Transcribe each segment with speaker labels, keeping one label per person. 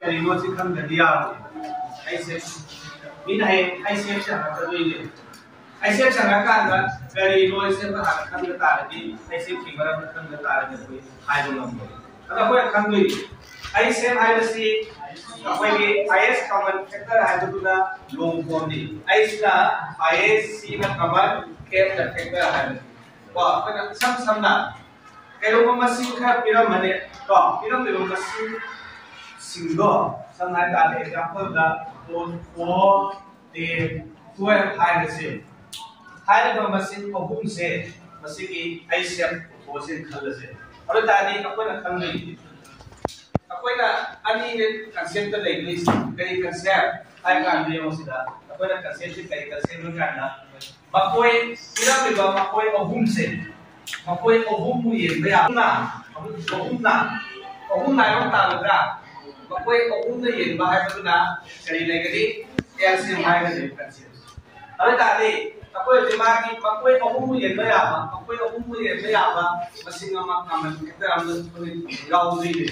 Speaker 1: रिमोट से खम दिया ऐसे मिन है ऐसे चला तो ये ऐसे चला का गरी नो ऐसे पर हाथ खम देता है कि ऐसे की बराबर खम देता है कोई हाई नंबर अगर कोई खम गई ऐसे हाई सी कोई के हाईएस्ट कॉमन फैक्टर है तो ना लॉन्ग फॉर्म दी ऐसे का हाईएस्ट सी ना कॉमन कैप फैक्टर है वो अपन सम ना कई लोग मशीन का पिरामिड तो पिरामिड में मशीन सिंगो समझाने का एग्जांपल दा 4 10 12 हाई का मशीन अहुम से मशीन की आईसीएम पोजीशन खल से और तादी अपन खल गई अपन अनि ने कंसेप्ट ले इंग्लिश कई कंसेप्ट हाई का अंदर में सीधा अपन कंसेप्ट कई कंसेप्ट में करना मकोई पिरामिड में मकोई अहुम से मकोई अहुम मुझे बया ना अहुम ना लोग तालुका मकोई अहुम ने ये बाहर तो ना करी लेकिन कैल्शियम बाहर नहीं कैल्शियम अरे ताली मकोई दिमाग की मकोई अहुम ये बया मकोई अहुम ये बया मशीन में कमन फैक्टर हम लोग गाँव में ले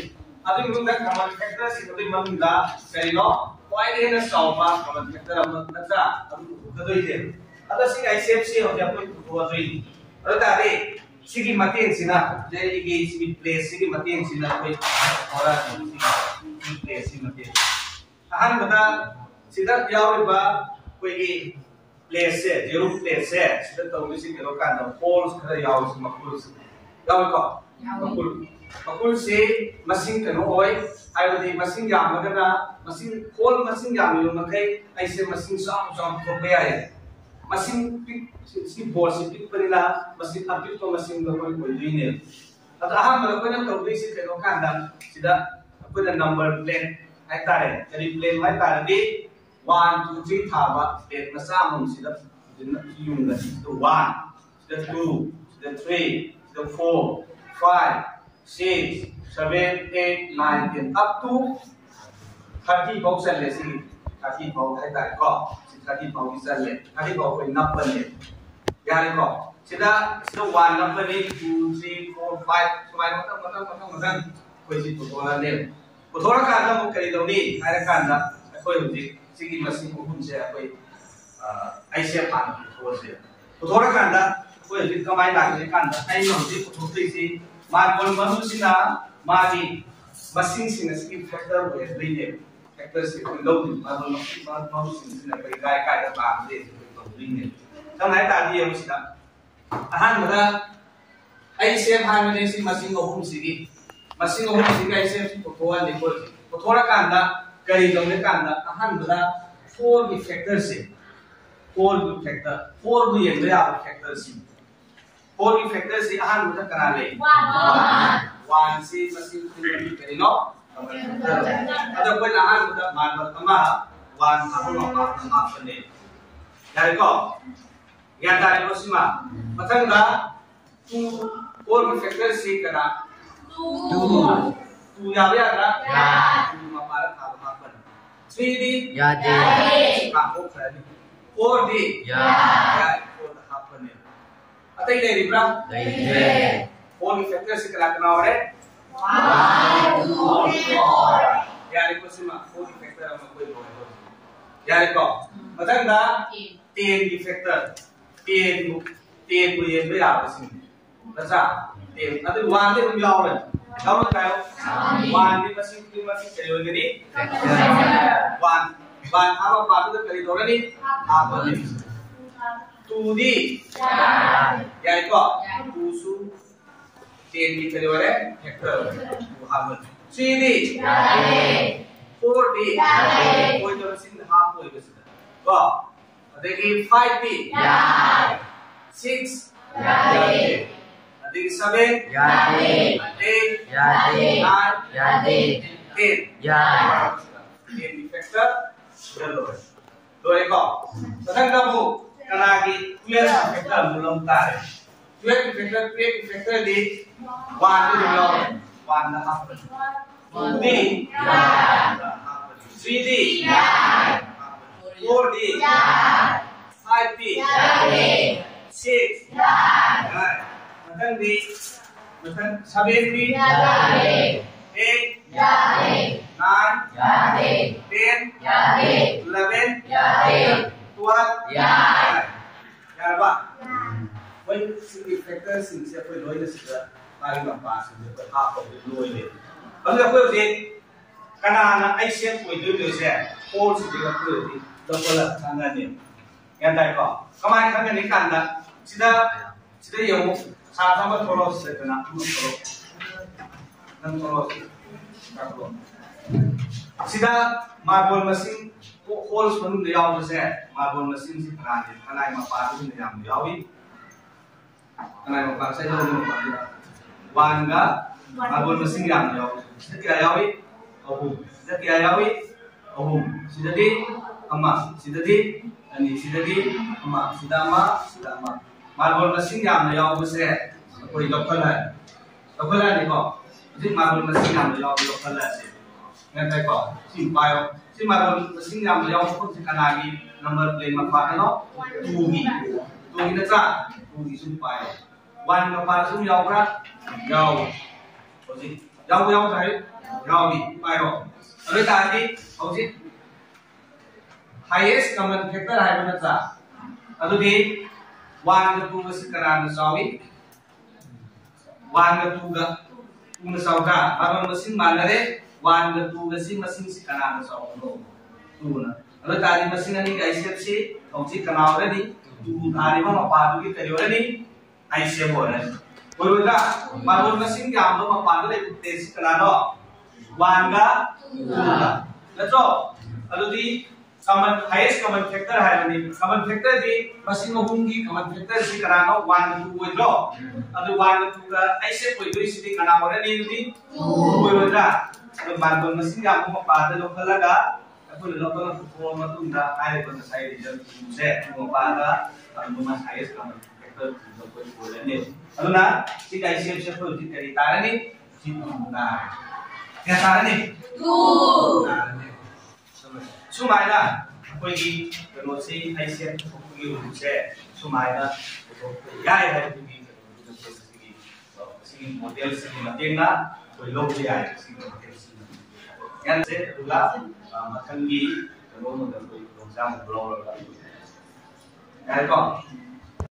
Speaker 1: अभी लोग ना कमन फैक्टर से तो हम ला करी लो वाई ने ना सॉल्व कमन फैक्टर हम लोग ना चा हम तो ये अगर सी आईसीएफ से हो जाए कोई हुआ तो ये अरे ताली सिगी मतें सिना जैसे कि सिगी प्लेस सिगी मतें सिना कोई और सिगी प्लेस सिगी मतें अहम बता सिदा याव बा कोई की प्लेस से जेरो प्लेस से सिदा तो किसी के लोग का ना होल्स कर याव से मकुल से याव को मकुल से मशीन का नो होय आयुर्वेदिक मशीन याम मगना मशीन होल मशीन याम यो मकई ऐसे मशीन साम तो पे आए मशीन सी बोर्ड से पिक परिला मशीन अपिक तो मशीन में कोई दुईने अतः हम लोग ने तो बेसिक के लोग का सिदा कोई नंबर प्लेट है तारे यदि प्लेट है तारे दी 1 2 3 थाबा प्लेट मसा हम सिदा यूं गा तो 1 सिदा 2 सिदा 3 सिदा 4 5 6 7 8 9 10 up to 30 box ले सी 30 box है तारे को 30 pound is le 30 pound ko nap le yare ko sida 1 nap le 2 3 4 5 sumai matang koi si putola le putola ka da mo kari do ni hare ka da koi huji sigi machine ko hun se koi aise pan ko se putola ka da koi huji kamai la ni kan da ai no ji putola si ma kon manu sina ma ni machine sina sigi factor we le factor से कोई लोग मानो सिंह कोई गाय का बात दे तो लिंगे तब नहीं तादी है उसका अहम बता ऐसे भाग में ऐसी मशीन को हम सीखी ऐसे थोड़ा देखो थोड़ा कांदा कई लोग ने कांदा अहम बता 4 की फैक्टर से 4 की फैक्टर 4 भी ये आप फैक्टर से 4 की फैक्टर से अहम बता करा ले 1 से मशीन को करी लो ada koy nahan da man tama wan thabu ma tama pane yare ko ya tare ko sima mathang da 2 4 की फैक्टर से करा 2 ya ya da ya 2 ma par thabu ma pan 3 di ya de ka ko khani 4 di ya 4 da pane atai le ri bra dai 4 की फैक्टर से करा kana ore 1 2 4 यारे को सिमा 4 की फैक्टर हम कोई बोले यारे को मतलब दा 10 की फैक्टर 10 को ये भी आप सिम बचा 10 अभी 1 दे हम याव ले याव का 1 दे मशीन की मशीन चले गनी 1 हम बात तो करी दो नी आप बोले 2 दी यारे को 2 सु 10 की चले वाले फैक्टर हम 3 दी 4 दी कोई तो सिंह हाफ कोई बस तो देखिए 5 दी 6 देखिए 7 8 10 फैक्टर चलो तो एक तथांग वो कना की 12 फैक्टर मुलम तारे 12 फैक्टर दी 1 दी लो 1 ना half 2D 3D 4D 5D 6 7D 8 9
Speaker 2: Yadi.
Speaker 1: 10
Speaker 2: Yadi.
Speaker 1: 11
Speaker 2: Yadi.
Speaker 1: 12
Speaker 2: Yadi.
Speaker 1: Dạ ba. Với sự factor sự sẽ phải đối với sự hai bằng ba sự phải hợp của nuôi lên. Bây giờ quý vị cái nào là ai xem của đối tượng sẽ hỗ trợ cái quý vị đâu có là thằng này nhỉ? Nghe thấy không? Các bạn thằng này cái là chỉ là dùng sao thằng mà thổi sẽ cái nào cũng thổi. Nâng thổi các bạn. Chỉ là marble machine holes pun dia awak saya marble machine si kanai mapa tu ni yang dia awi kanai mapa saya jauh ni mapa wanga marble machine yang dia setiap awi setiap awi sidadi amma sidadi ani sidadi amma sidama marble machine yang dia awi saya koi lokal ni kau jadi marble machine yang dia awi lokal lah sih nghe thấy có chỉ bài chứ mà còn sinh làm nhau không chỉ cần là gì number plane mà phá nó tu gì nó ra tu gì xung bài one mà phá xung nhau ra nhau có gì nhau thấy nhau gì bài rồi ở đây ta đi có gì highest common factor hai bên ra ở đây đi one cái tu cái sự cần là sao đi one cái tu cái sao cả mà còn sinh mà là đấy one ke two ke masing si kana na sa ono two na alo tadi masing ani ka isep si ong si kana ora ni two thari ma mapa du ki kari ora ni isep ora oi ga marun masing ya ma mapa du le te si kana no one ga two ga na so alo di common highest common factor hai ni common factor di masing ohum ki common factor si kana no one two oi lo alo one two ga isep oi du si kana ora ni di two oi ga Kalau marble mesin yang mau pada lokal laga, aku lokal aku mau tu dah air pun saya di dalam set mau pada rumah saya sekarang kita lokal boleh ni. Kalau na si guys siap tu si dari tarik ni si na. Yang tarik ni? Tu. Sumai dah. Aku ini kalau si guys siap tu pergi rumah set sumai dah. Ya pergi si model si model na. Tôi lâu thì ai xin được cái gì nhân sẽ được là mà thân nghĩ rồi nó được tôi làm sao một lâu rồi đấy còn